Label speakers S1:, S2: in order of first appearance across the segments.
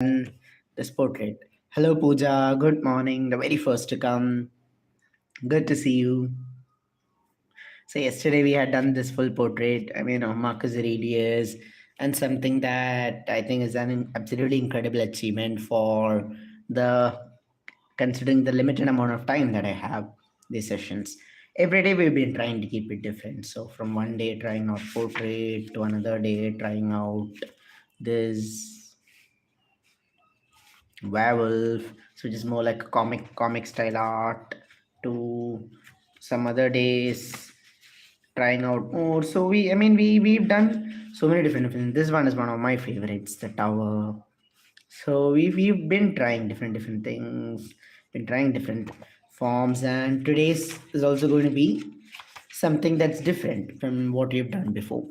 S1: This portrait. Hello, Pooja. Good morning. The very first to come. Good to see you. So yesterday we had done this full portrait. I mean, Marcus Aurelius, and something that I think is an absolutely incredible achievement for the considering the limited amount of time that I have these sessions. Every day we've been trying to keep it different. So from one day trying out portrait to another day trying out this werewolf, so which is more like a comic style art, to some other days trying out more. So we've done so many different. This one is one of my favorites, the tower. So we've been trying different things, been trying different forms, and today's is also going to be something that's different from what we've done before.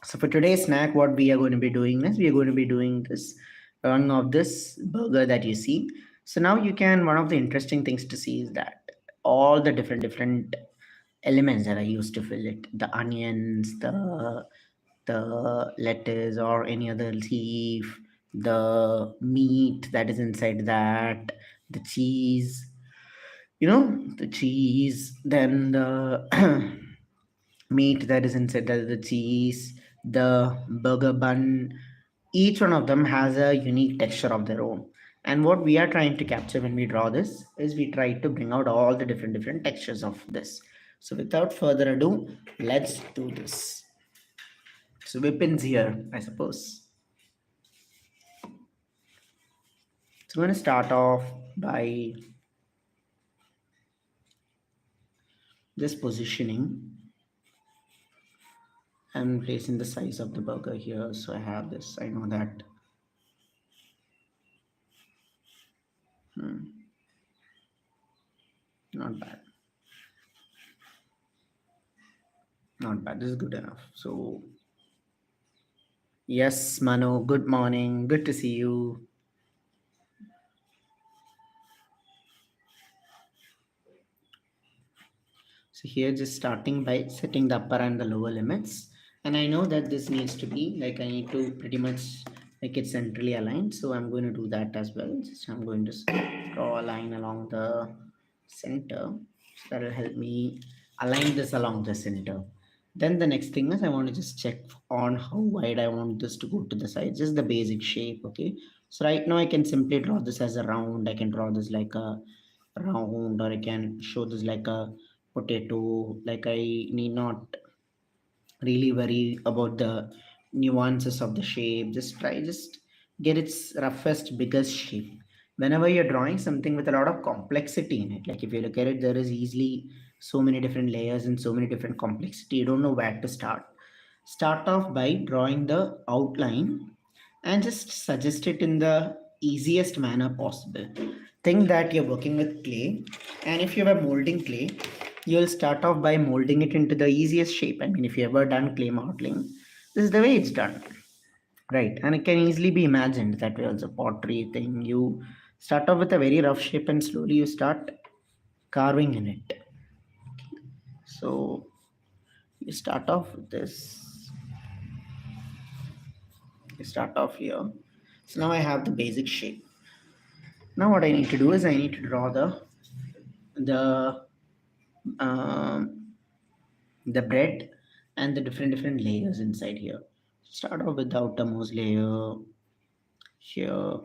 S1: So for today's snack, what we are going to be doing is we are going to be doing this run of this burger that you see. So now you can, one of the interesting things to see is that all the different elements that I used to fill it, the onions, the lettuce or any other leaf, the meat that is inside that, the cheese, the cheese, then the meat that is inside the cheese, the burger bun. Each one of them has a unique texture of their own. And what we are trying to capture when we draw this is we try to bring out all the different textures of this. So without further ado, let's do this. So weapons here, I suppose. So I'm going to start off by just positioning and placing the size of the burger here. So I have this, I know that. Not bad. Not bad. This is good enough. So yes, Manu, good morning. Good to see you. So here just starting by setting the upper and the lower limits. And I know that this needs to be like I need to pretty much make it centrally aligned. So I'm going to do that as well. Just I'm going to draw a line along the center. So that will help me align this along the center. Then the next thing is I want to just check on how wide I want this to go to the side, just the basic shape. Okay. So right now I can simply draw this as a round. I can draw this like a round, or I can show this like a potato. Like I need not really worry about the nuances of the shape. Just get its roughest biggest shape. Whenever you're drawing something with a lot of complexity in it, like if you look at it, there is easily so many different layers and so many different complexity, you don't know where to start off by drawing the outline and just suggest it in the easiest manner possible. Think that you're working with clay, and if you are molding clay, you'll start off by molding it into the easiest shape. I mean, if you ever done clay modeling, this is the way it's done, right? And it can easily be imagined that way also. Pottery thing, you start off with a very rough shape and slowly you start carving in it. So you start off with this, you start off here. So now I have the basic shape. Now what I need to do is I need to draw the um, the bread and the different layers inside here. Start off with the outermost layer here.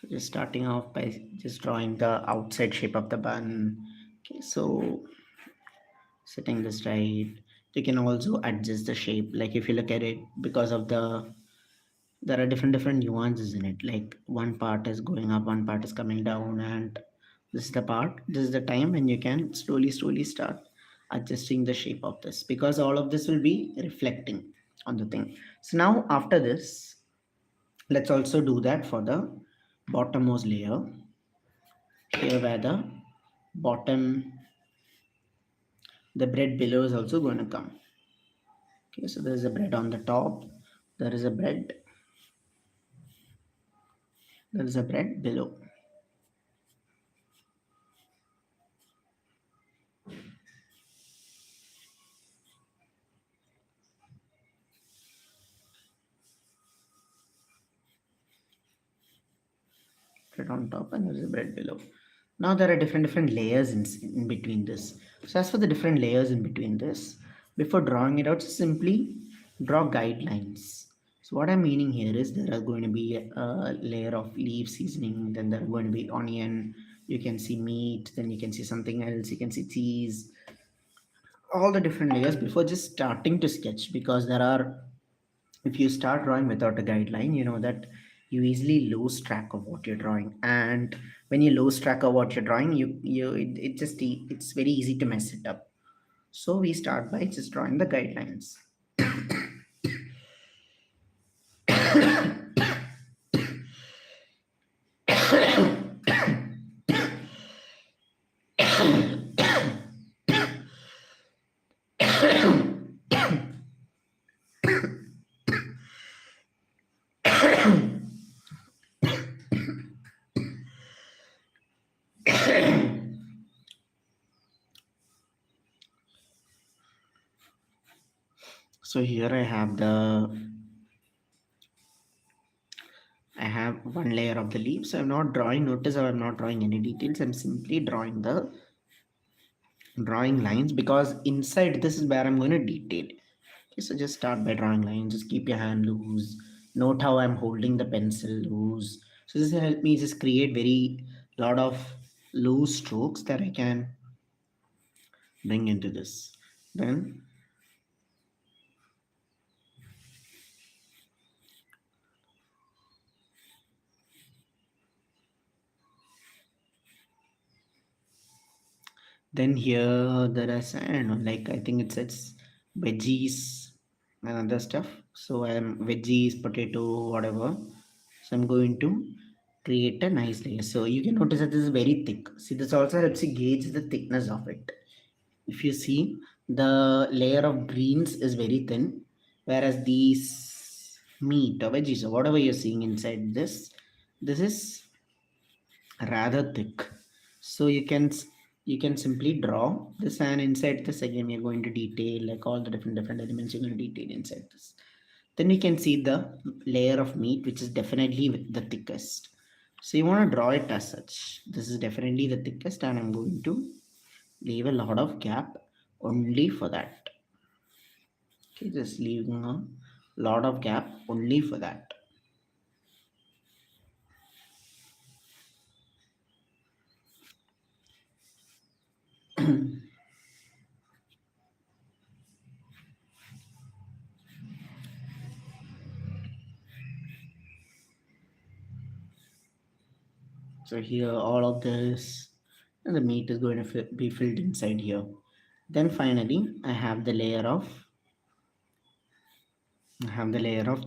S1: So just starting off by just drawing the outside shape of the bun. Okay, so setting this right. You can also adjust the shape. Like if you look at it, because of there are different nuances in it. Like one part is going up, one part is coming down, and this is the time when you can slowly start adjusting the shape of this, because all of this will be reflecting on the thing. So now after this, let's also do that for the bottommost layer here, where the bottom, the bread below is also going to come. Okay, so there is a bread on the top, there is a bread, there is a bread below. Bread on top and there is a bread below. Now there are different layers in between this. So as for the different layers in between this, before drawing it out, simply draw guidelines. So what I'm meaning here is there are going to be a layer of leaf seasoning, then there are going to be onion, you can see meat, then you can see something else, you can see cheese, all the different layers before just starting to sketch, because there are, if you start drawing without a guideline, you know that you easily lose track of what you're drawing, and when you lose track of what you're drawing, it's very easy to mess it up. So we start by just drawing the guidelines. So here I have one layer of the leaf. So I'm not drawing, notice how I'm not drawing any details, I'm simply drawing lines, because inside this is where I'm going to detail. Okay, so just start by drawing lines. Just keep your hand loose. Note how I'm holding the pencil loose. So this will help me just create very lot of loose strokes that I can bring into this. Then here there is, I don't know, like I think it's veggies and other stuff. So I'm veggies, potato, whatever. So I'm going to create a nice layer. So you can notice that this is very thick. See, this also helps you gauge the thickness of it. If you see, the layer of greens is very thin, whereas these meat or veggies or whatever you're seeing inside this is rather thick. So you can simply draw this, and inside this again you're going to detail like all the different elements you're going to detail inside this. Then we can see the layer of meat, which is definitely the thickest. So you want to draw it as such. This is definitely the thickest, and I'm going to leave a lot of gap only for that. Okay, just leaving a lot of gap only for that. So here all of this and the meat is going to be filled inside here. Then finally I have the layer of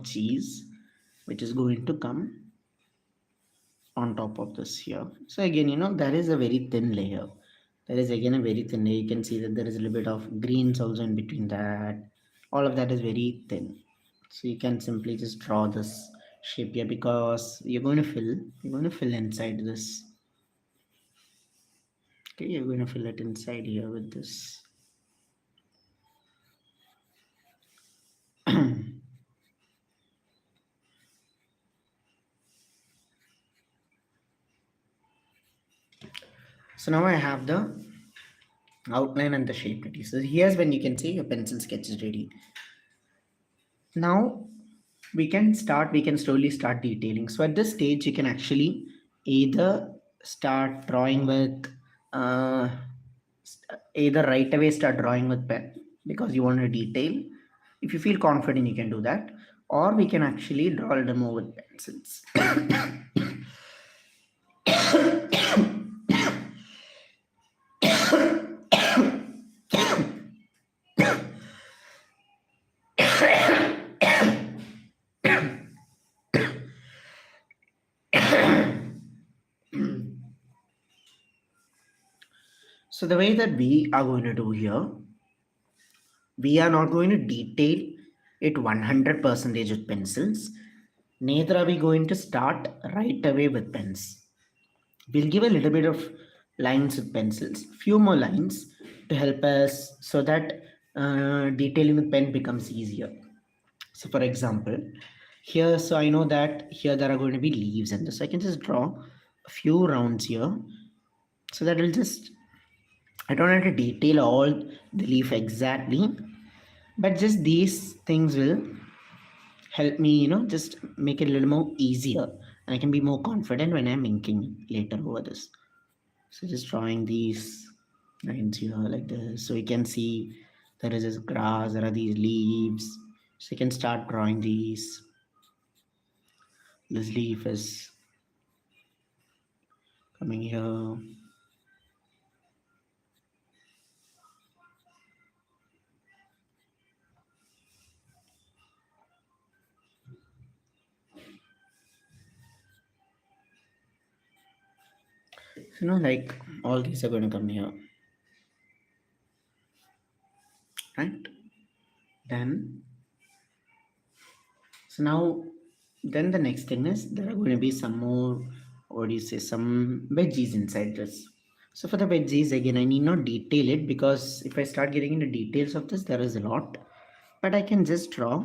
S1: cheese, which is going to come on top of this here. So again, there is a very thin layer. There is again a very thin layer. You can see that there is a little bit of greens also in between that. All of that is very thin. So you can simply just draw this shape here, because you're going to fill inside this. Okay, you're going to fill it inside here with this. So now I have the outline and the shape ready. So here's when you can say your pencil sketch is ready. Now we can slowly start detailing. So at this stage, you can actually either start drawing with, uh, either right away start drawing with pen because you want to detail. If you feel confident, you can do that, or we can actually draw a little more with pencils. So the way that we are going to do here, we are not going to detail it 100 percentage with pencils. Neither are we going to start right away with pens. We'll give a little bit of lines with pencils, few more lines to help us so that detailing with pen becomes easier. So for example, here, so I know that here there are going to be leaves and this. So I can just draw a few rounds here so that will just, I don't have to detail all the leaf exactly, but just these things will help me, just make it a little more easier and I can be more confident when I'm inking later over this. So just drawing these lines here like this. So you can see there is this grass, there are these leaves. So you can start drawing these. This leaf is coming here. So, like all these are going to come here, right? Then, so now, then the next thing is there are going to be some more, what do you say, some veggies inside this. So for the veggies, again, I need not detail it because if I start getting into details of this, there is a lot. But I can just draw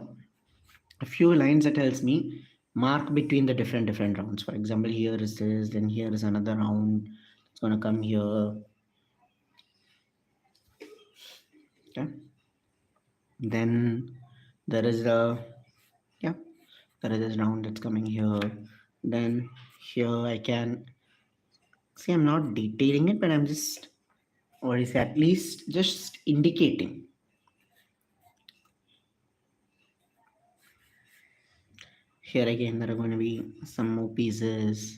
S1: a few lines that tells me mark between the different rounds. For example, here is this, then here is another round. It's gonna come here. Okay. Then there is a, yeah, there is this round that's coming here. Then here I can see I'm not detailing it, but I'm just, what is it, at least just indicating. Here again there are going to be some more pieces.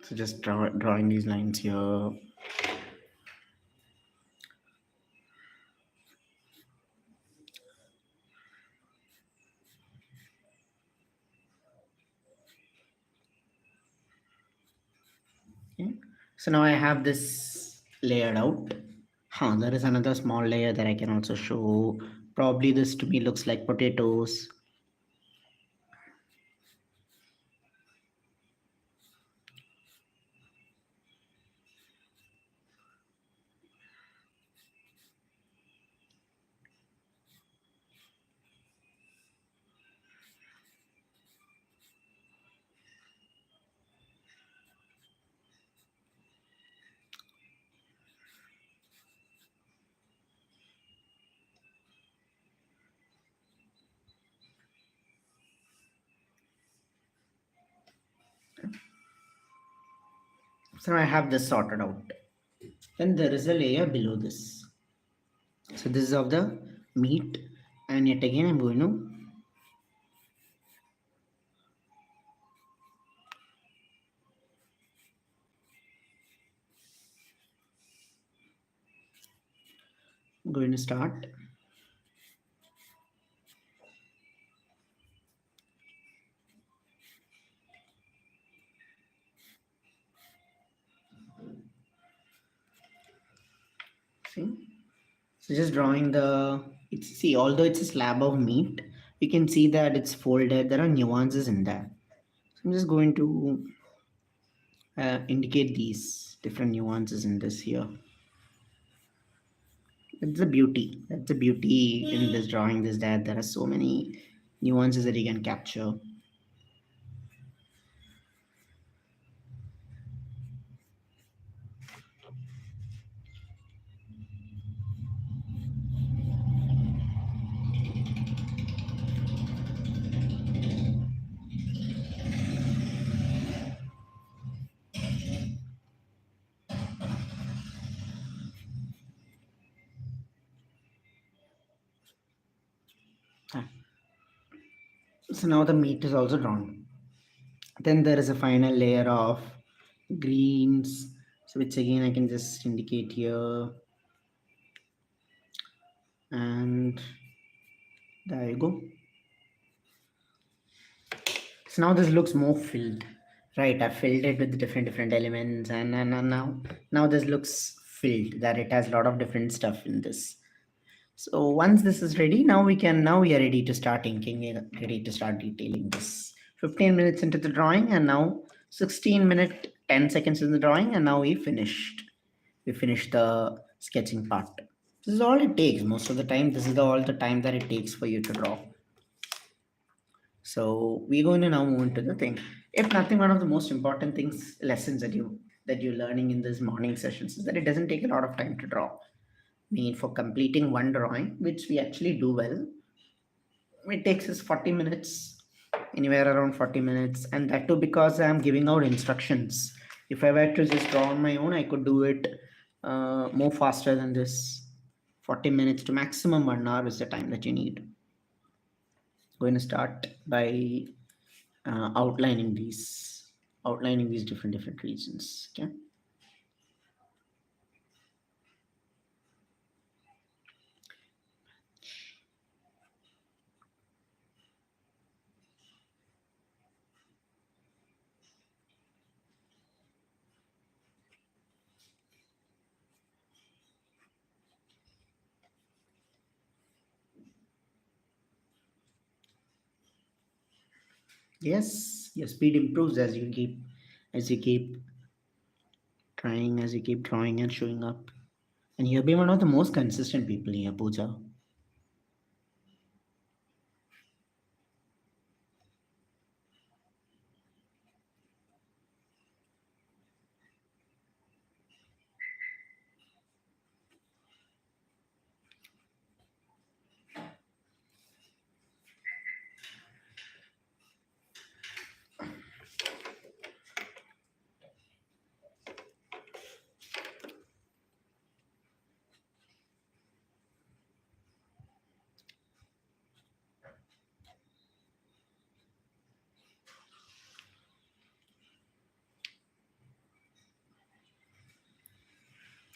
S1: So just drawing these lines here. Okay. So now I have this layered out. There is another small layer that I can also show. Probably this to me looks like potatoes. So I have this sorted out. Then there is a layer below this. So this is of the meat, and yet again I'm going to start. See, so just drawing the. It's see, although it's a slab of meat, you can see that it's folded. There are nuances in that. So I'm just going to indicate these different nuances in this here. That's the beauty. That's the beauty in this drawing. This that there are so many nuances that you can capture. Ah, so now the meat is also drawn. Then there is a final layer of greens, so which again I can just indicate here, and there you go. So now this looks more filled, right? I filled it with different elements, and now this looks filled. That it has a lot of different stuff in this. So once this is ready, now we are ready to start inking, ready to start detailing this. 15 minutes into the drawing, and now 16-minute 10 seconds in the drawing, and now we finished. We finished the sketching part. This is all it takes. Most of the time, this is all the time that it takes for you to draw. So we're going to now move into the thing. If nothing, one of the most important things, lessons that you're learning in these morning sessions is that it doesn't take a lot of time to draw. I mean, for completing one drawing, which we actually do well, it takes us 40 minutes, anywhere around 40 minutes, and that too because I'm giving out instructions. If I were to just draw on my own, I could do it more faster than this. 40 minutes to maximum 1 hour is the time that you need. Going to start by outlining these different regions. Okay. Yes, your speed improves as you keep trying, as you keep drawing and showing up. And you'll be one of the most consistent people here, Pooja.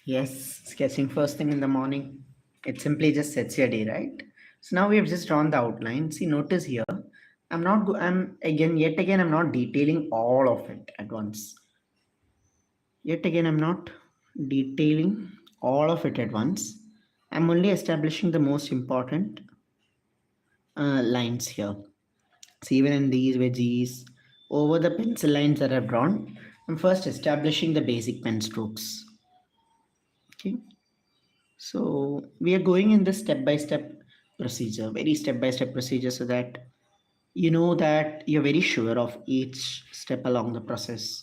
S1: Yes, sketching first thing in the morning. It simply just sets your day, right? So now we have just drawn the outline. See, notice here, yet again, I'm not detailing all of it at once. Yet again, I'm not detailing all of it at once. I'm only establishing the most important lines here. So even in these veggies, over the pencil lines that I've drawn, I'm first establishing the basic pen strokes. Okay. So we are going in this step-by-step procedure, very step-by-step procedure, so that you know that you're very sure of each step along the process.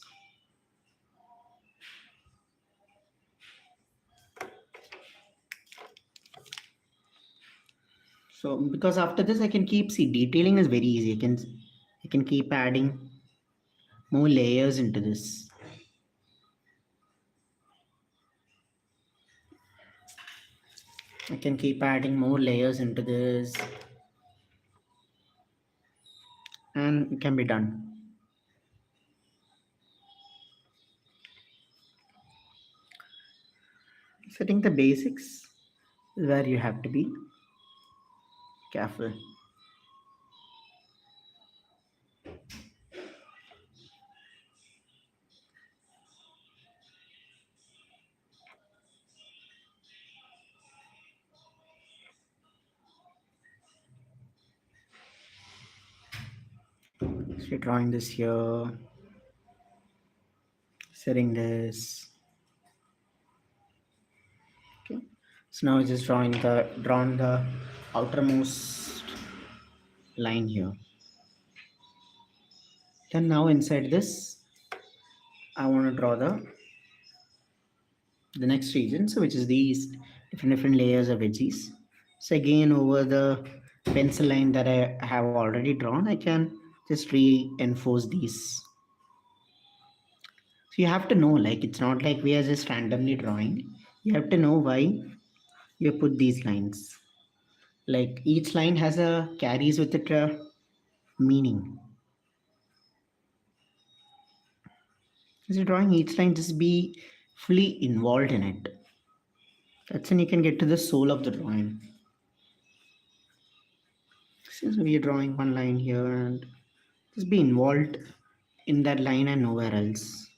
S1: So because after this I can keep, see, detailing is very easy. I can keep adding more layers into this. I can keep adding more layers into this, and it can be done. Setting the basics is where you have to be careful. So you're drawing this here, setting this. Okay. So now just drawn the outermost line here. Then now inside this, I want to draw the next region, so which is these different layers of veggies. So again, over the pencil line that I have already drawn, I can just reinforce these. So you have to know, like, it's not like we are just randomly drawing. You have to know why you put these lines. Like each line has a carries with it a meaning. As you're drawing each line, just be fully involved in it. That's when you can get to the soul of the drawing. Since we are drawing one line here and just be involved in that line and nowhere else.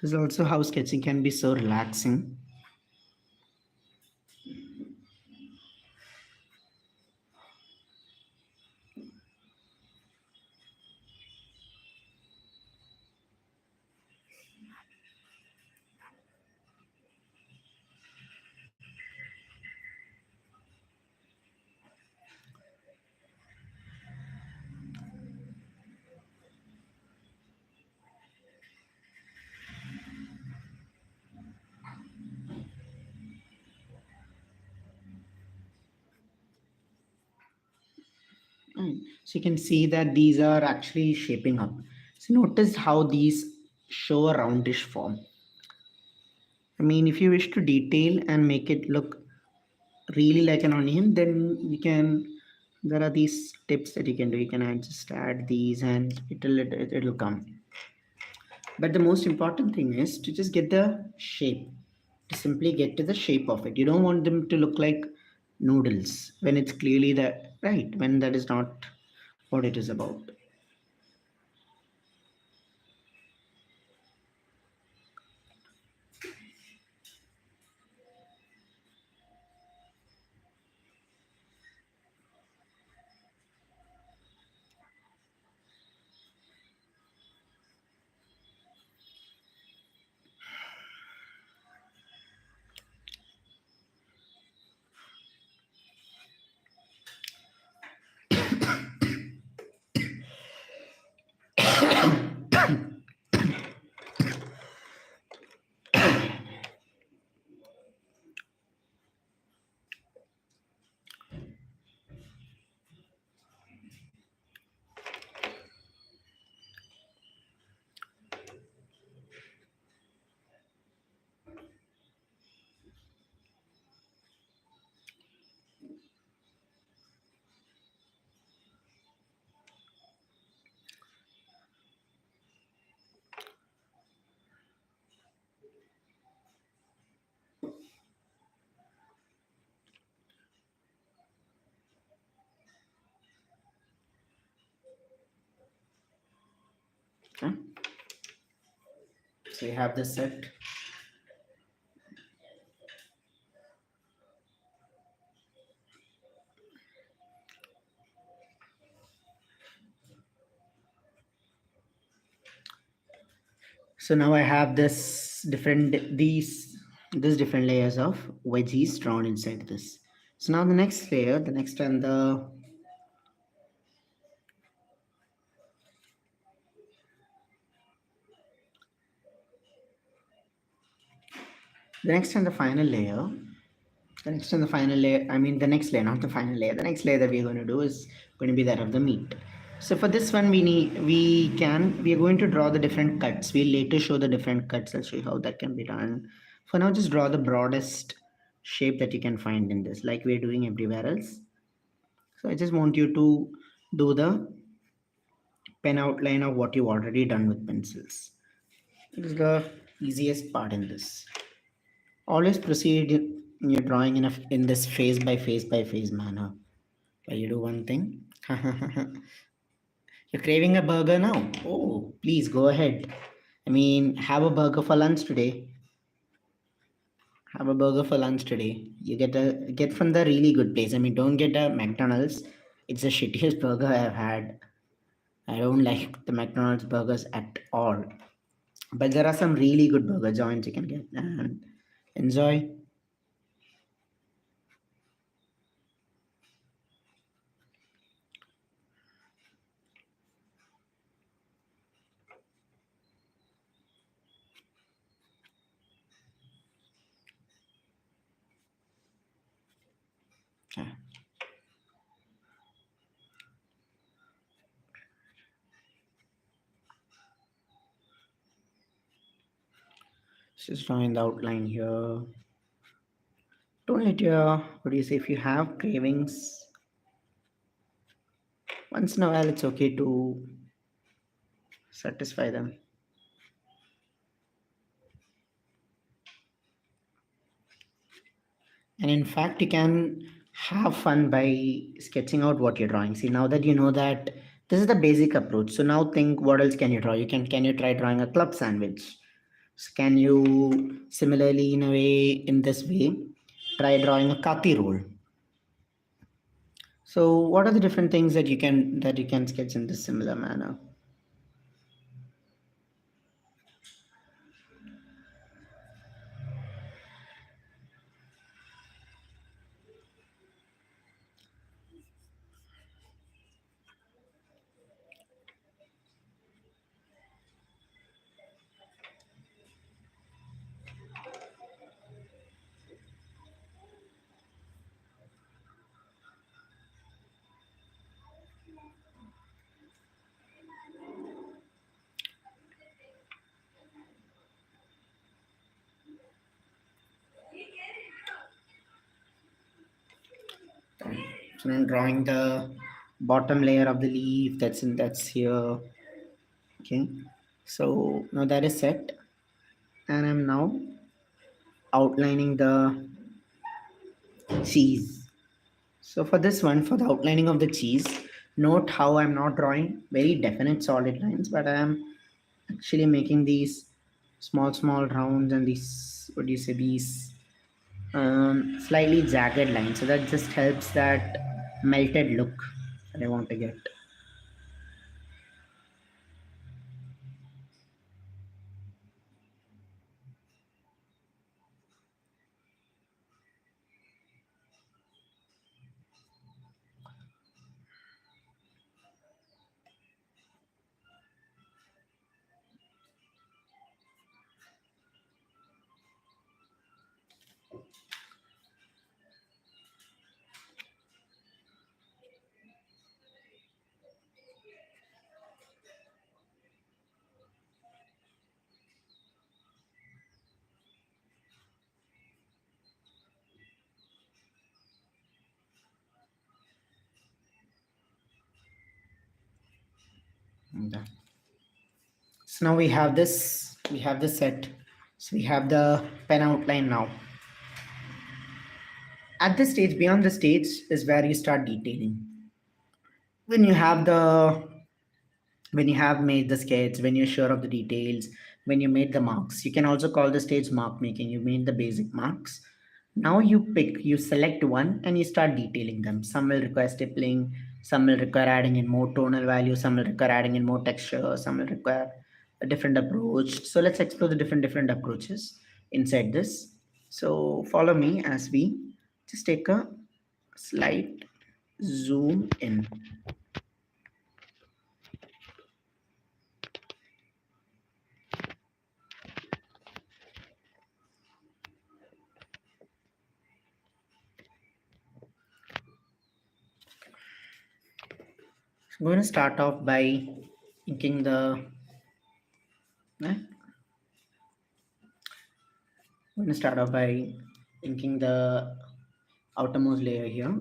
S1: This is also how sketching can be so relaxing. So you can see that these are actually shaping up. So notice how these show a roundish form. I mean, if you wish to detail and make it look really like an onion, then you can. There are these tips that you can do. You can just add these, and it'll come. But the most important thing is to just get the shape. To simply get to the shape of it. You don't want them to look like noodles when it's clearly that right when that is not what it is about. Okay? So you have this set. So now I have this different layers of veggies drawn inside this. So now the next layer, the next and the next and the final layer, the next and the final layer, I mean the next layer, not the final layer. The next layer that we're going to do is going to be that of the meat. So for this one, we are going to draw the different cuts. We'll later show the different cuts. I'll show you how that can be done. For now, just draw the broadest shape that you can find in this, like we're doing everywhere else. So I just want you to do the pen outline of what you've already done with pencils. It is the easiest part in this. Always proceed in your drawing in this phase by phase manner. While you do one thing. You're craving a burger now? Oh, please go ahead. I mean, have a burger for lunch today. Have a burger for lunch today. You get from the really good place. I mean, don't get a McDonald's. It's the shittiest burger I've had. I don't like the McDonald's burgers at all. But there are some really good burger joints you can get and enjoy. Yeah. Just drawing the outline here. Don't let your, what do you say, if you have cravings, once in a while it's okay to satisfy them. And in fact, you can have fun by sketching out what you're drawing. See, now that you know that this is the basic approach. So now think, what else can you draw? Can you try drawing a club sandwich? So can you similarly, in a way, in this way, try drawing a kati roll? So what are the different things that you can sketch in this similar manner? So I'm drawing the bottom layer of the leaf that's here. Okay. So now that is set, and I'm now outlining the cheese. So for this one, for the outlining of the cheese, note how I'm not drawing very definite solid lines, but I am actually making these small rounds and these, what do you say, these slightly jagged lines. So that just helps that melted look that I want to get. Okay. So now we have this set. So we have the pen outline now. At this stage, beyond the stage is where you start detailing. When you have the when you have made the sketch, when you're sure of the details, when you made the marks, you can also call the stage mark making. You made the basic marks. Now you select one and you start detailing them. Some will require stippling, some will require adding in more tonal value, some will require adding in more texture, some will require a different approach. So let's explore the different approaches inside this. So follow me as we just take a slight zoom in. I'm going to start off by inking the. I'm going to start off by inking the outermost layer here.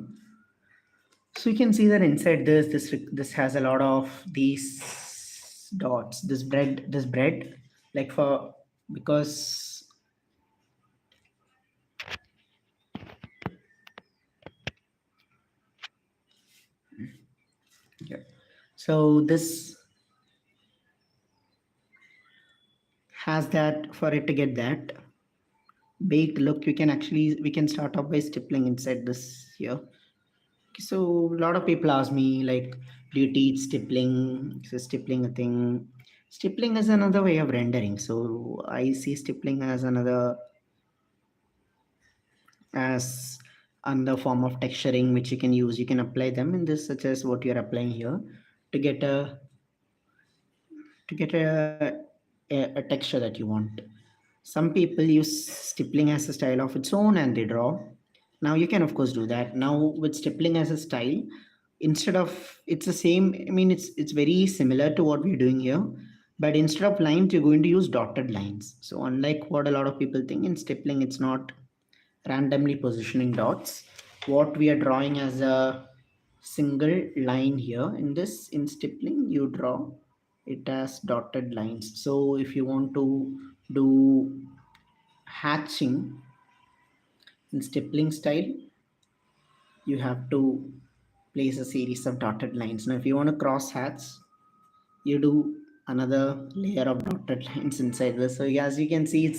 S1: So you can see that inside this has a lot of these dots. This bread, like for because yeah. So this has that for it to get that baked look. We can start off by stippling inside this here. So a lot of people ask me like, do you teach stippling? Is stippling a thing? Stippling is another way of rendering. So I see stippling as another form of texturing which you can use. You can apply them in this, such as what you're applying here, to get a texture that you want. Some people use stippling as a style of its own and they draw. Now you can of course do that. Now with stippling as a style, instead of it's the same. I mean it's very similar to what we're doing here. But instead of lines, you're going to use dotted lines. So unlike what a lot of people think, in stippling, it's not randomly positioning dots. What we are drawing as a single line here, in stippling, you draw it as dotted lines. So if you want to do hatching in stippling style, you have to place a series of dotted lines. Now if you want to cross hatch, you do another layer of dotted lines inside this. So yeah, as you can see,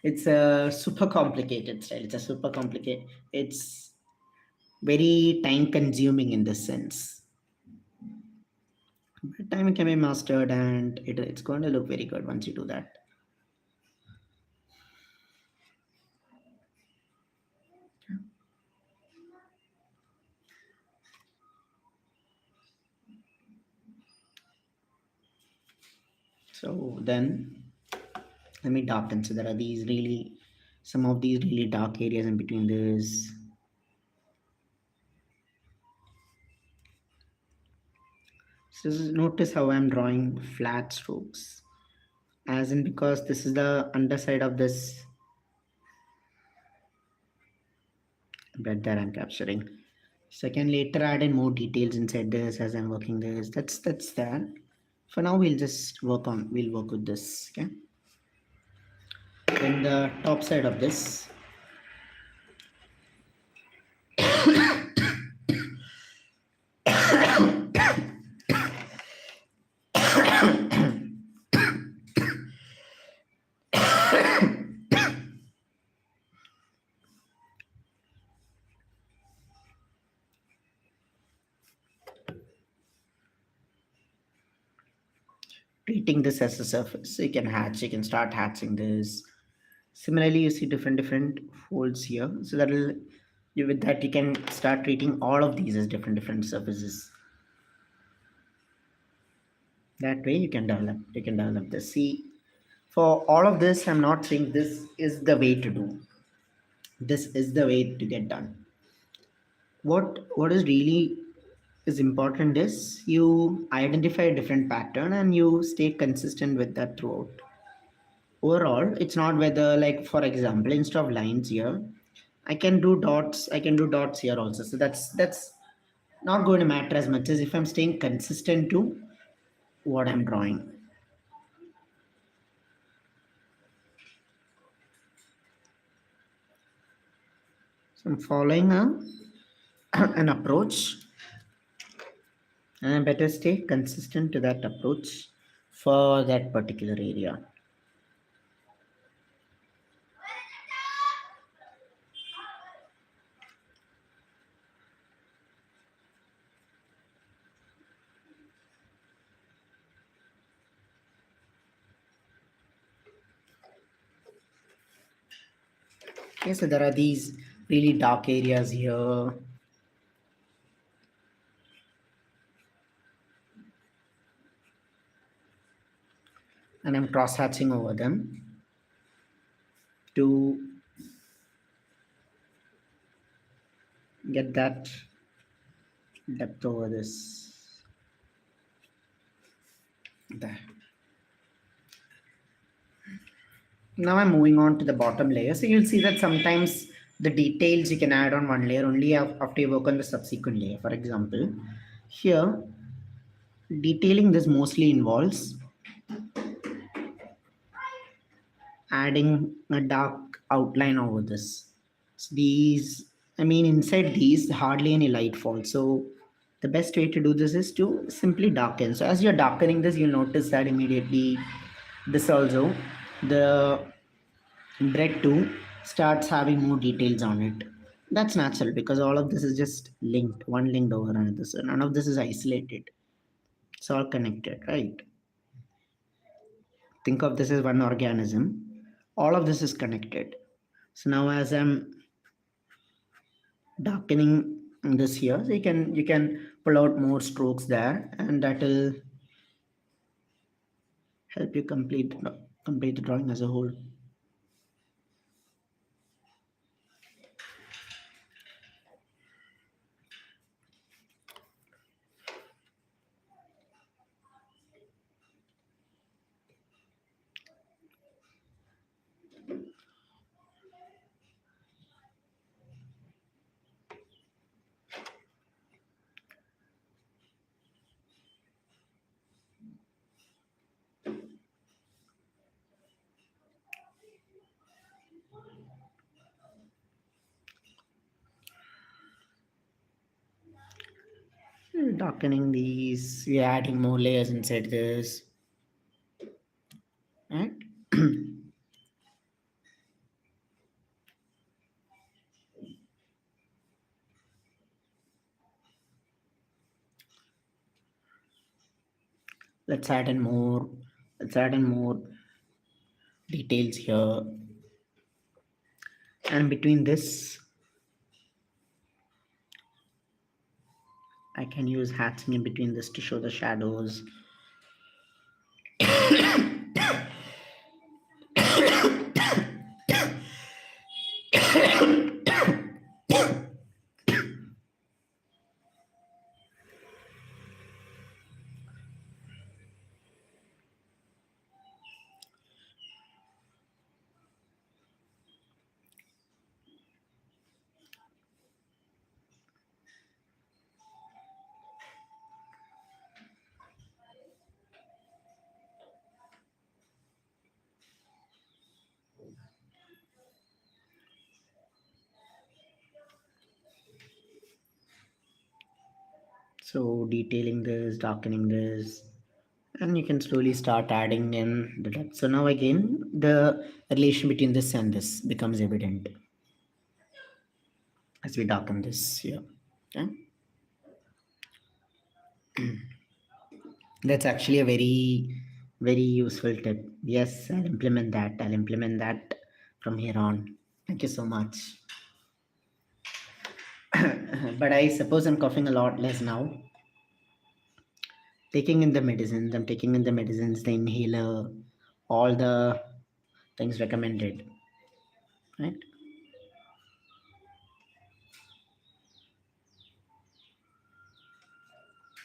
S1: it's a super complicated style. It's a super complicated. It's very time consuming in this sense. But time can be mastered, and it's going to look very good once you do that. So then let me darken. So there are these really some of these really dark areas in between this. So notice how I'm drawing flat strokes, as in because this is the underside of this bed that I'm capturing. So I can later add in more details inside this as I'm working this. That's that. For now, we'll work with this. Okay. Then the top side of this, treating this as a surface. So you can start hatching this. Similarly, you see different folds here. So with that you can start treating all of these as different surfaces. That way you can develop this. See, for all of this, I'm not saying this is the way to do. This is the way to get done. What is really is important is you identify a different pattern and you stay consistent with that throughout. Overall, it's not whether, like for example, instead of lines here, I can do dots here also. So that's not going to matter as much as if I'm staying consistent to what I'm drawing. So I'm following an approach, and I better stay consistent to that approach for that particular area. Okay, so there are these really dark areas here. And I'm cross hatching over them to get that depth over this. There. Now I'm moving on to the bottom layer. So you'll see that sometimes the details you can add on one layer only after you work on the subsequent layer. For example, here detailing this mostly involves adding a dark outline over this. So inside these hardly any light falls. So the best way to do this is to simply darken. So as you're darkening this, you'll notice that immediately this also, the bread too starts having more details on it. That's natural because all of this is just linked, one linked over another. So none of this is isolated. It's all connected, right? Think of this as one organism. All of this is connected. So now as I'm darkening this here, so you can pull out more strokes there, and that will help you complete the drawing as a whole. Darkening these, we're adding more layers inside this, right? Let's add in more. Let's add in more details here. And between this, I can use hatching in between this to show the shadows. So detailing this, darkening this, and you can slowly start adding in the depth. So now again, the relation between this and this becomes evident as we darken this here. Okay? That's actually a very useful tip. Yes, I'll implement that. I'll implement that from here on. Thank you so much. But I suppose I'm coughing a lot less now. Taking in the medicines, I'm taking in the medicines, the inhaler, all the things recommended, right?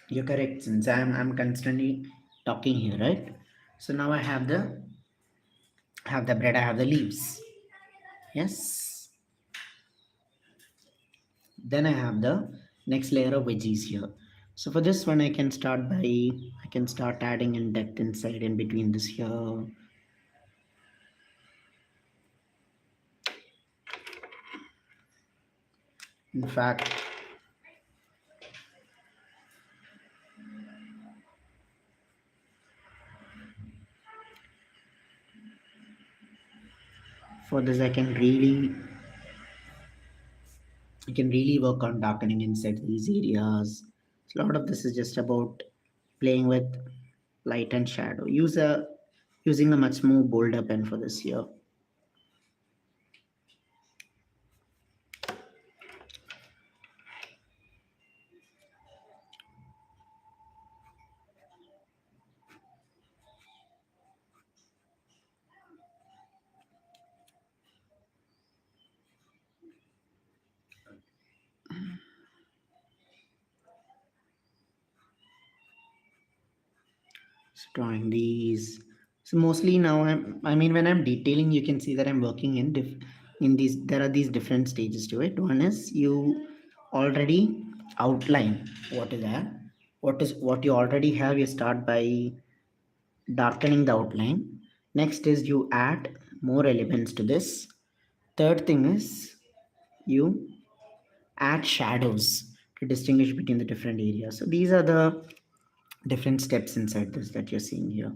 S1: You're correct, since I'm constantly talking here, right? So now I have the bread, I have the leaves. Yes. Then I have the next layer of veggies here. So for this one, I can start adding in depth inside in between this here. In fact, for this, I can really work on darkening inside these areas. So a lot of this is just about playing with light and shadow. Using a much more bolder pen for this here. So drawing these. So mostly now I mean when I'm detailing, you can see that I'm working in these. There are these different stages to it. One is you already outline what is that. What you already have. You start by darkening the outline. Next is you add more elements to this. Third thing is you add shadows to distinguish between the different areas. So these are the different steps inside this that you're seeing here.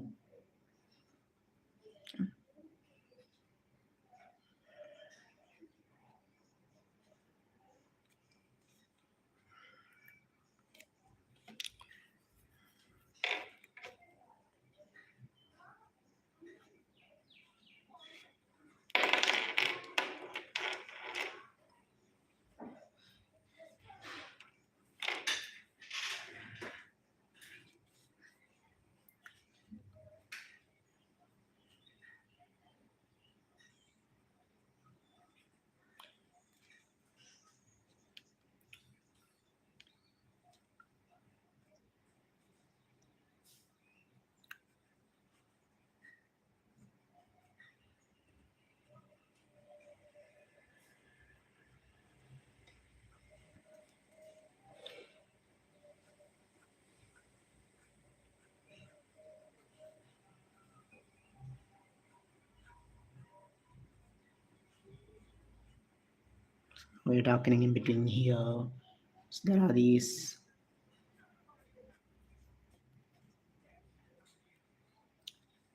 S1: We're darkening in between here. So there are these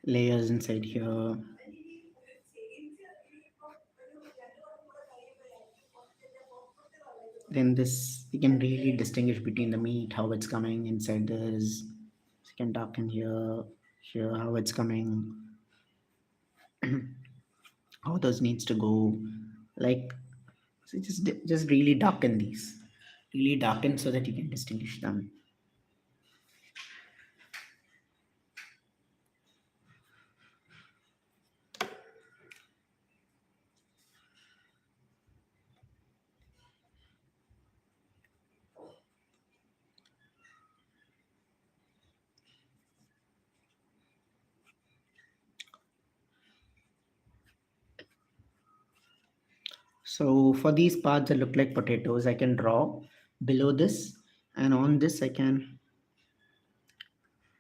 S1: layers inside here. Then this, you can really distinguish between the meat, how it's coming inside this. So you can darken here, here, how it's coming, how those needs to go. Like, so just really darken these, really darken so that you can distinguish them. So for these parts that look like potatoes, I can draw below this, and on this I can,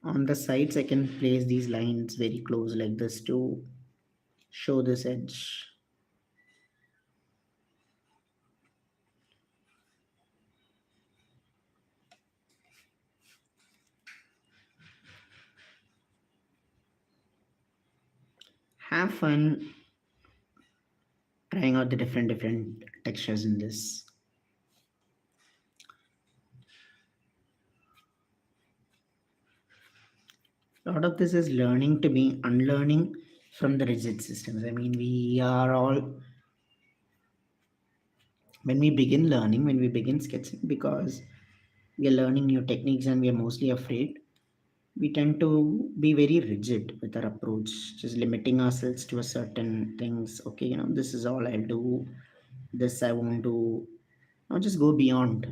S1: on the sides I can place these lines very close like this to show this edge. Have fun trying out the different textures in this. A lot of this is learning to be unlearning from the rigid systems. I mean, we are all, when we begin learning, when we begin sketching, because we are learning new techniques and we are mostly afraid, we tend to be very rigid with our approach, just limiting ourselves to a certain things. Okay, this is all I'll do, this I won't do. Now just go beyond.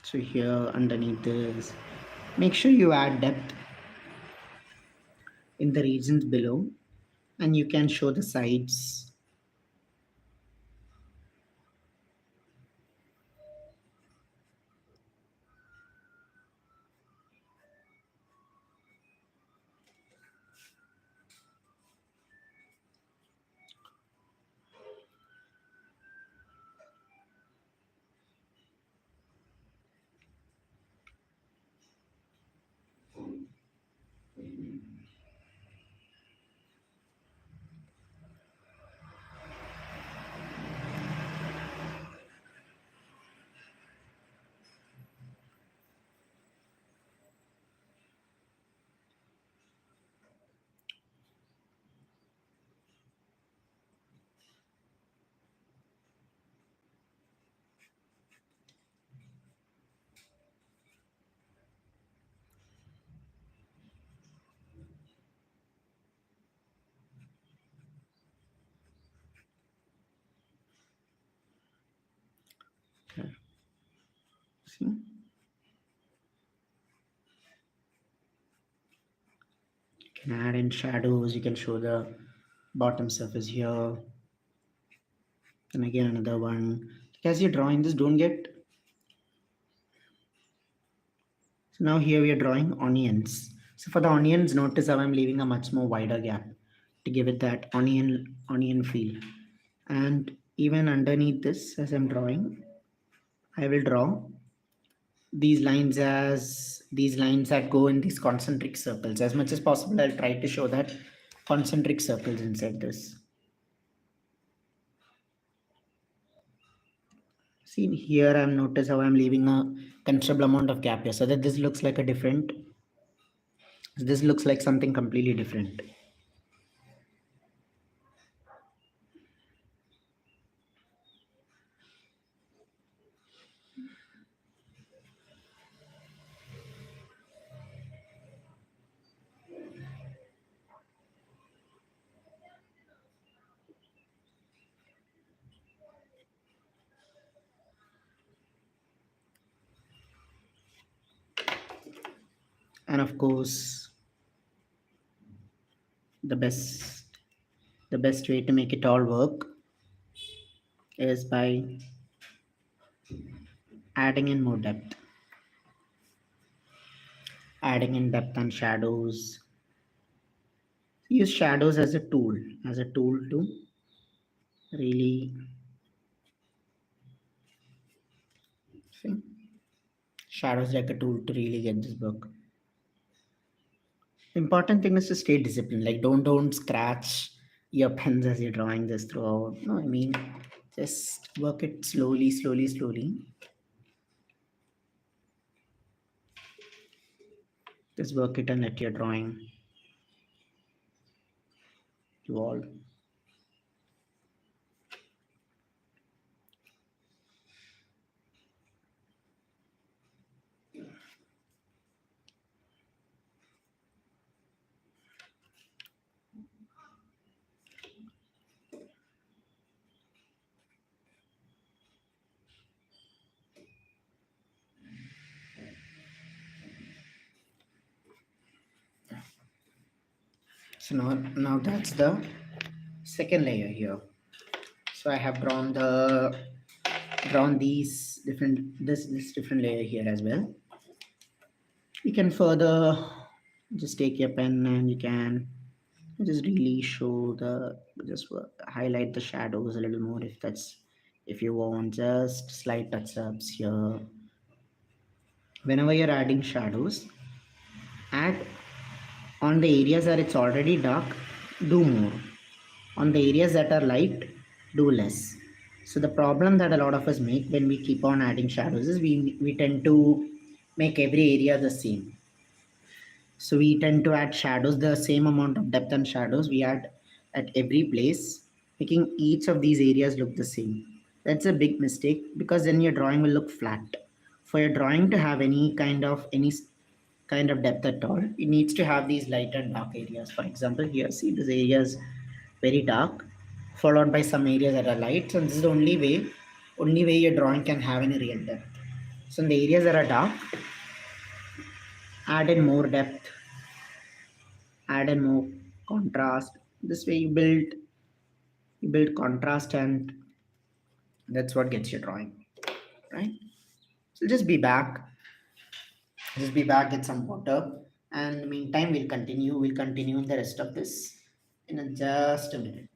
S1: So here underneath this, make sure you add depth in the regions below, and you can show the sides. Okay. See, you can add in shadows, you can show the bottom surface here, and again another one. As you're drawing this, don't get. So now here we are drawing onions. So for the onions, notice how I'm leaving a much more wider gap to give it that onion feel. And even underneath this, as I'm drawing, I will draw these lines that go in these concentric circles. As much as possible, I'll try to show that concentric circles inside this. See here, I'm notice how I'm leaving a considerable amount of gap here, so that this looks like a different. This looks like something completely different. And of course, the best the best way to make it all work is by adding in more depth, adding in depth and shadows. Use shadows as a tool to really see. Shadows like a tool to really get this book. Important thing is to stay disciplined. Like don't scratch your pens as you're drawing this throughout. No, I mean just work it slowly, slowly, slowly. Just work it and let your drawing evolve. So now that's the second layer here. So I have drawn these different this different layer here as well. You can further just take your pen and you can just really show the just highlight the shadows a little more if you want, just slight touch ups here. Whenever you're adding shadows, add on the areas that it's already dark, do more. On the areas that are light, do less. So the problem that a lot of us make when we keep on adding shadows is we tend to make every area the same. So we tend to add shadows, the same amount of depth and shadows we add at every place, making each of these areas look the same. That's a big mistake because then your drawing will look flat. For your drawing to have any kind of depth at all, it needs to have these light and dark areas. For example, here, see this area is very dark, followed by some areas that are light. So this is the only way your drawing can have any real depth. So in the areas that are dark, add in more depth, add in more contrast. This way you build contrast, and that's what gets your drawing right. So just be back, get some water, and in the meantime we'll continue the rest of this in just a minute.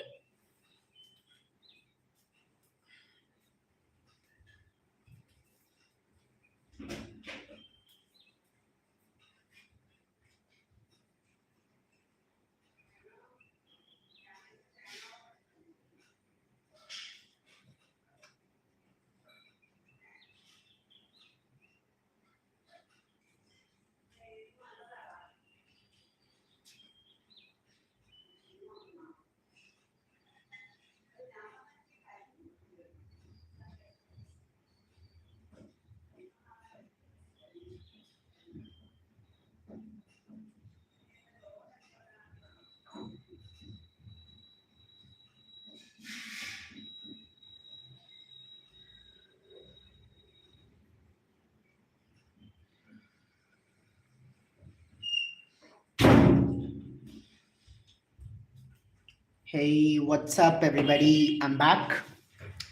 S1: Hey, what's up everybody, I'm back.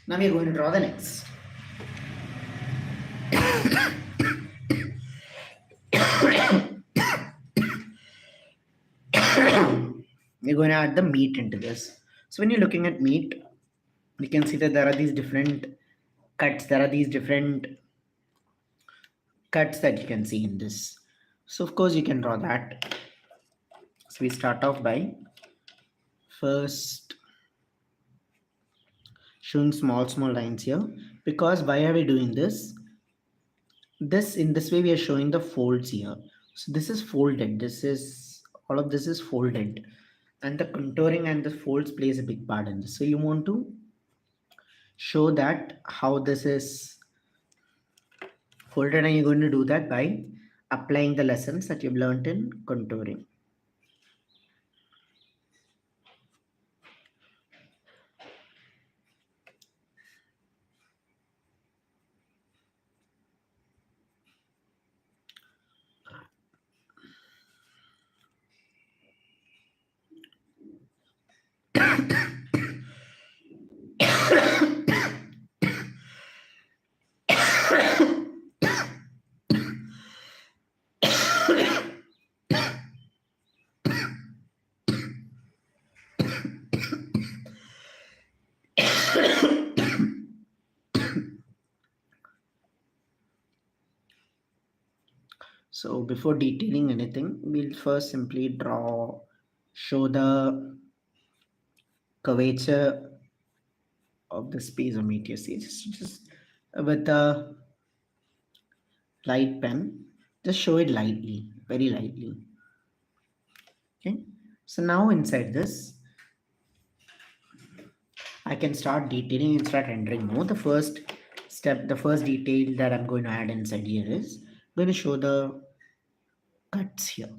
S1: Now we're going to draw the next. We're going to add the meat into this. So when you're looking at meat, you can see that there are these different cuts. There are these different cuts that you can see in this. So of course you can draw that. So we start off by first showing small lines here. Because why are we doing this? In this way we are showing the folds here. So this is folded. This is all of this is folded, and the contouring and the folds plays a big part in this. So you want to show that how this is folded, and you're going to do that by applying the lessons that you've learned in contouring. So before detailing anything, we'll first simply show the curvature of the space of meteor. See, just with a light pen, just show it lightly, very lightly. Okay. So now inside this, I can start detailing and start rendering more. The first step, the first detail that I'm going to add inside here is I'm going to show the cuts here.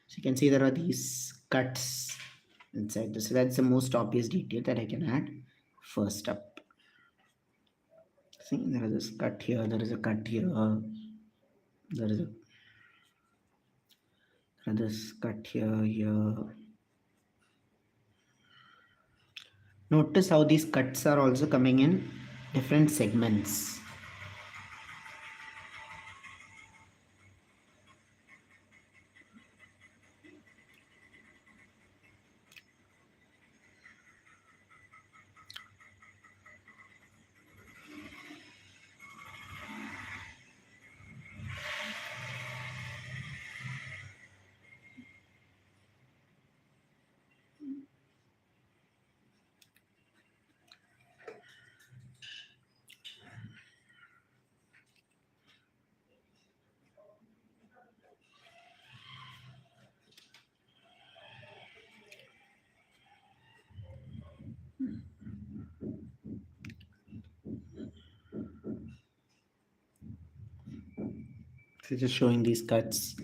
S1: So you can see there are these cuts inside this. So that's the most obvious detail that I can add first up. See, there is this cut here, there is a cut here, there is a this cut here. Notice how these cuts are also coming in different segments. So just showing these cuts.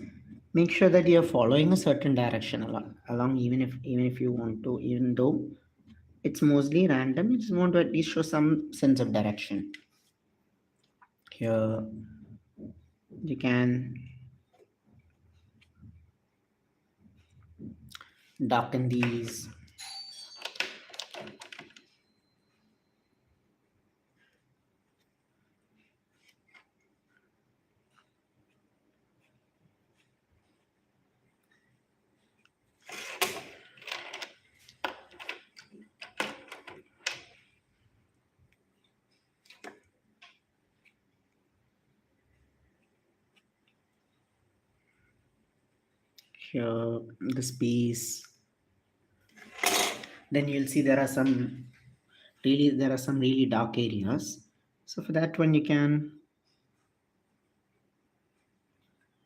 S1: Make sure that you're following a certain direction along even if you want to, even though it's mostly random, you just want to at least show some sense of direction. Here you can darken these. Here the space. Then you'll see there are some really dark areas. So for that one you can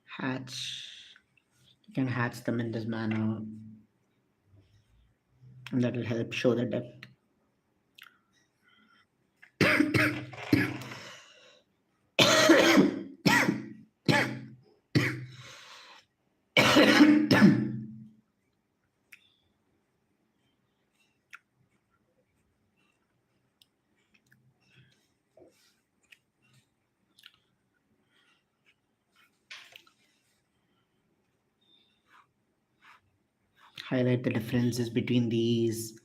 S1: hatch hatch them in this manner, and that will help show the depth. Highlight the differences between these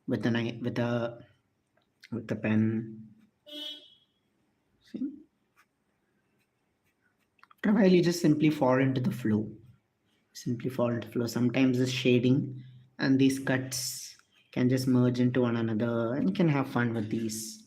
S1: with with the pen. See? After a while you just simply fall into the flow. Sometimes the shading and these cuts can just merge into one another, and you can have fun with these.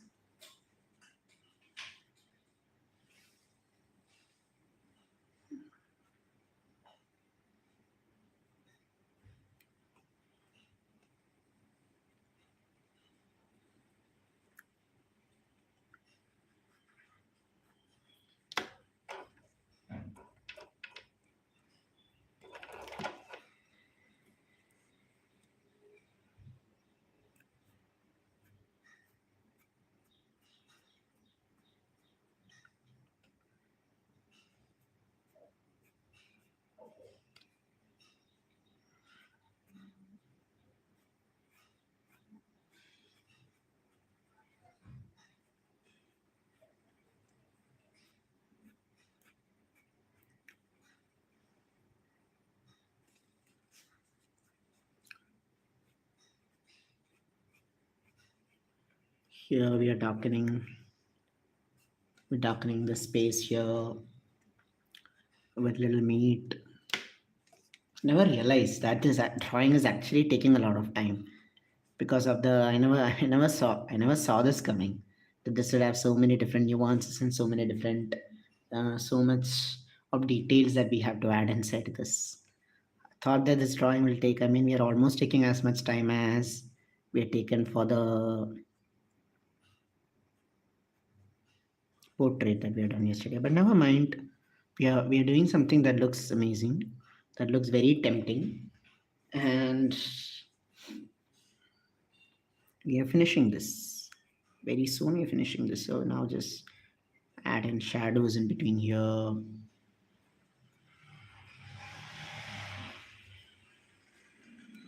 S1: Here we're darkening the space here with little meat. Never realized that drawing is actually taking a lot of time because of the I never saw this coming, that this would have so many different nuances and so many different so much of details that we have to add inside this. Thought that this drawing will take, I mean, we are almost taking as much time as we are taken for the portrait that we had done yesterday. But never mind. We are doing something that looks amazing, that looks very tempting, and we are finishing this. Very soon we're finishing this. So now just add in shadows in between here.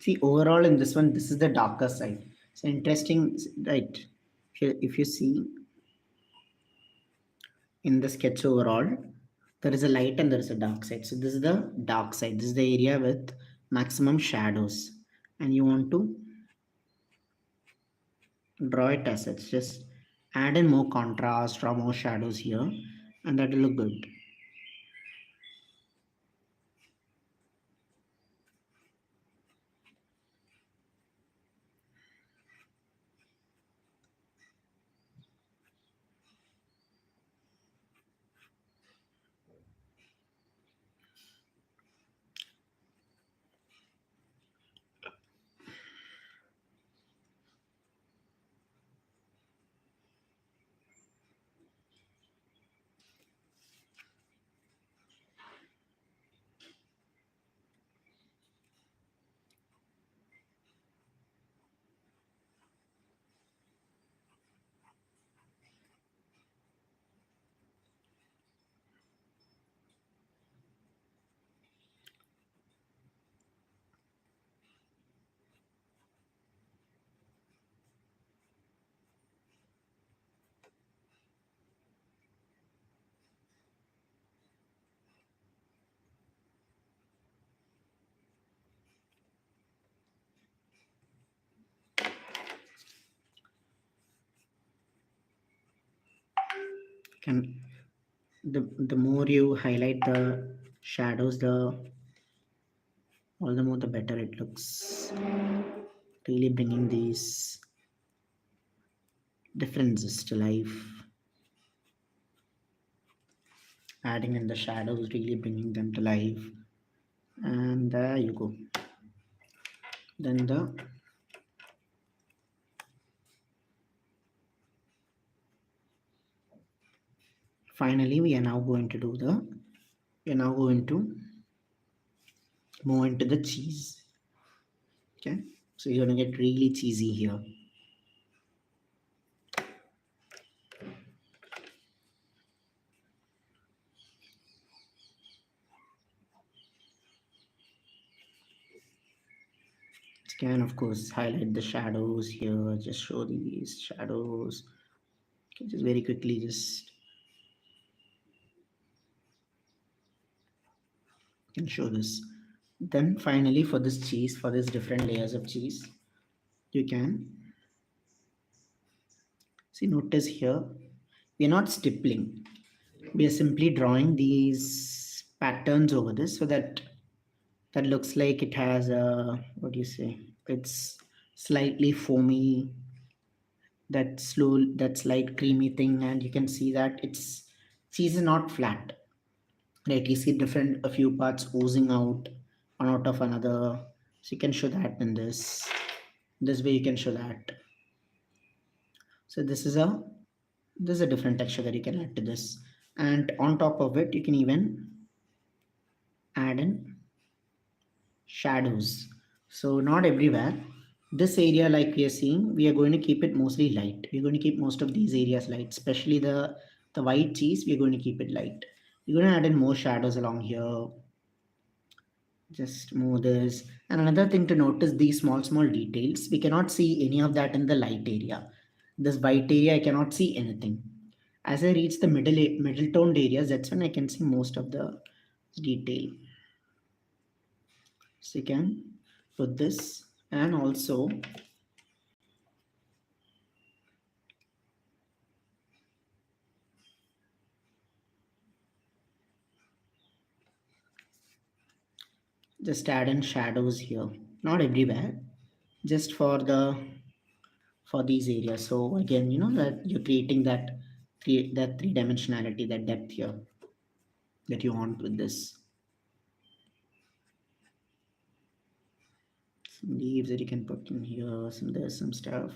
S1: See, overall in this one, this is the darker side. So interesting, right? If you see in the sketch overall, there is a light and there is a dark side. So this is the dark side. This is the area with maximum shadows. And you want to draw it as such. Just add in more contrast, draw more shadows here, and that will look good. Can the more you highlight the shadows, the all the more the better it looks. Really bringing these differences to life, adding in the shadows, really bringing them to life. And there you go. Then the finally we are now going to do the we are now going to move into the cheese. Okay, so you're gonna get really cheesy here. Can of course highlight the shadows here, just show these shadows. Okay, just very quickly just can show this. Then finally for this cheese, for these different layers of cheese, you can see, notice here we are not stippling, we are simply drawing these patterns over this so that that looks like it has a, what do you say, it's slightly foamy, that slow, that slight creamy thing, and you can see that it's cheese is not flat, right? You see different a few parts oozing out one out of another. So you can show that in this way you can show that. So this is a different texture that you can add to this, and on top of it you can even add in shadows. So not everywhere. This area, like we are seeing, we are going to keep it mostly light. We're going to keep most of these areas light, especially the white cheese. We're going to keep it light. We're going to add in more shadows along here. Just move this. And another thing to notice, these small details. We cannot see any of that in the light area. This white area, I cannot see anything. As I reach the middle toned areas, that's when I can see most of the detail. So you can put this, and also just add in shadows here, not everywhere, just for these areas. So again, that you're creating that three dimensionality, that depth here. that you want with this. Some leaves that you can put in here, there's some stuff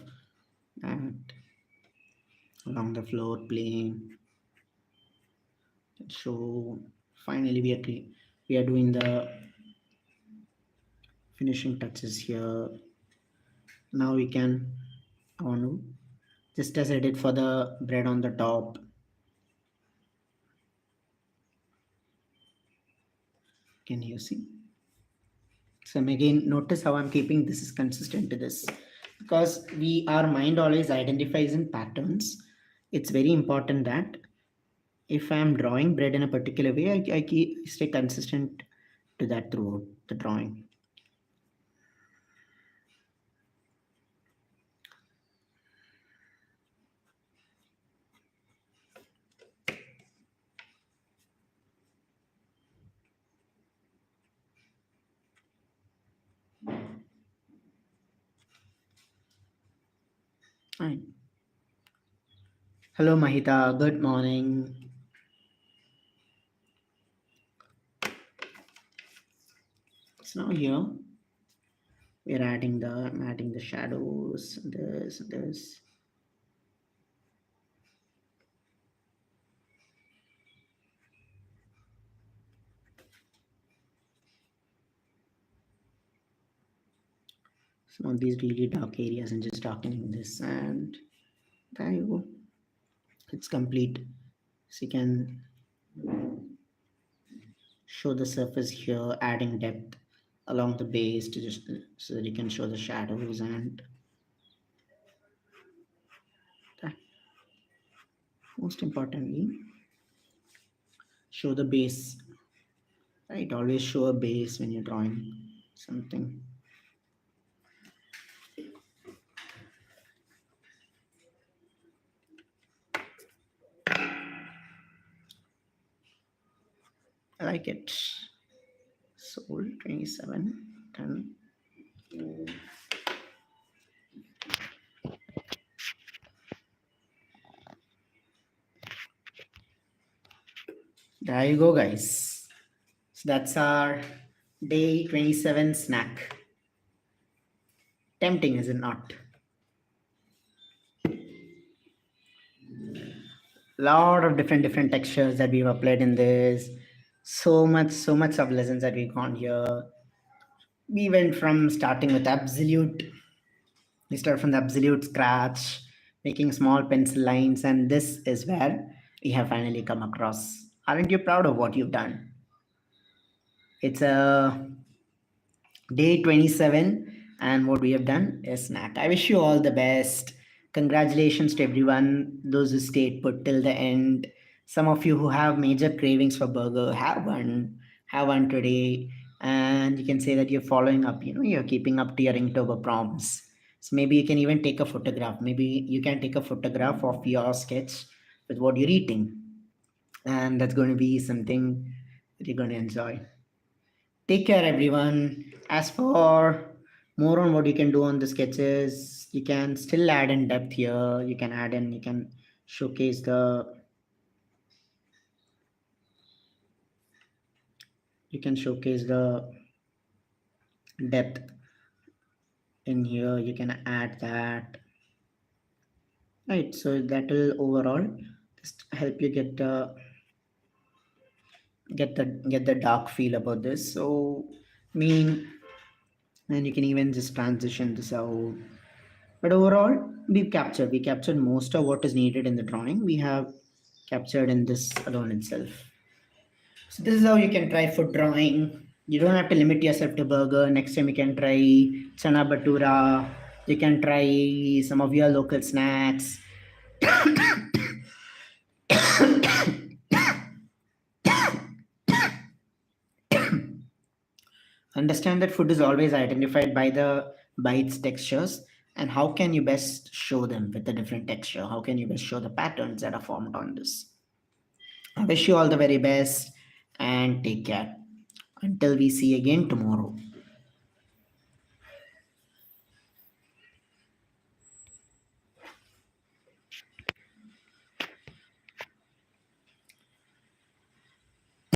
S1: that along the floor playing. So finally we are doing the finishing touches here. Now we can, I want to, just as I did for the bread on the top, can you see? So again, notice how I'm keeping this is consistent to this, because our mind always identifies in patterns. It's very important that if I'm drawing bread in a particular way, I stay consistent to that throughout the drawing. Fine. Hello Mahita, good morning. So now here I'm adding the shadows, this. Some of these really dark areas and just darkening this, and there you go. It's complete. So you can show the surface here, adding depth along the base to just so that you can show the shadows and that. Most importantly, show the base. Right, always show a base when you're drawing something. I like it. Soul 27 done. There you go, guys. So that's our day 27 snack. Tempting, is it not? Lot of different textures that we've applied in this. So much of lessons that we've gone here. We went from starting with absolute. We start from the absolute scratch, making small pencil lines, and this is where we have finally come across. Aren't you proud of what you've done? It's a day 27 and what we have done is snack. I wish you all the best. Congratulations to everyone, those who stayed put till the end. Some of you who have major cravings for burger, have one today, and you can say that you're following up, you're keeping up to your Inktober prompts. So maybe you can even take a photograph. Maybe you can take a photograph of your sketch with what you're eating, and that's going to be something that you're going to enjoy. Take care, everyone. As for more on what you can do on the sketches, you can still add in depth here. You can showcase the depth in here. You can add that. Right, so that will overall just help you get the dark feel about this. So and you can even just transition this out. But overall, we captured most of what is needed in the drawing. We have captured in this alone itself. So this is how you can try food drawing. You don't have to limit yourself to burger. Next time you can try chana bhatura. You can try some of your local snacks. Understand that food is always identified by its textures, and how can you best show them with a different texture? How can you best show the patterns that are formed on this? I wish you all the very best and take care. Until we see again tomorrow.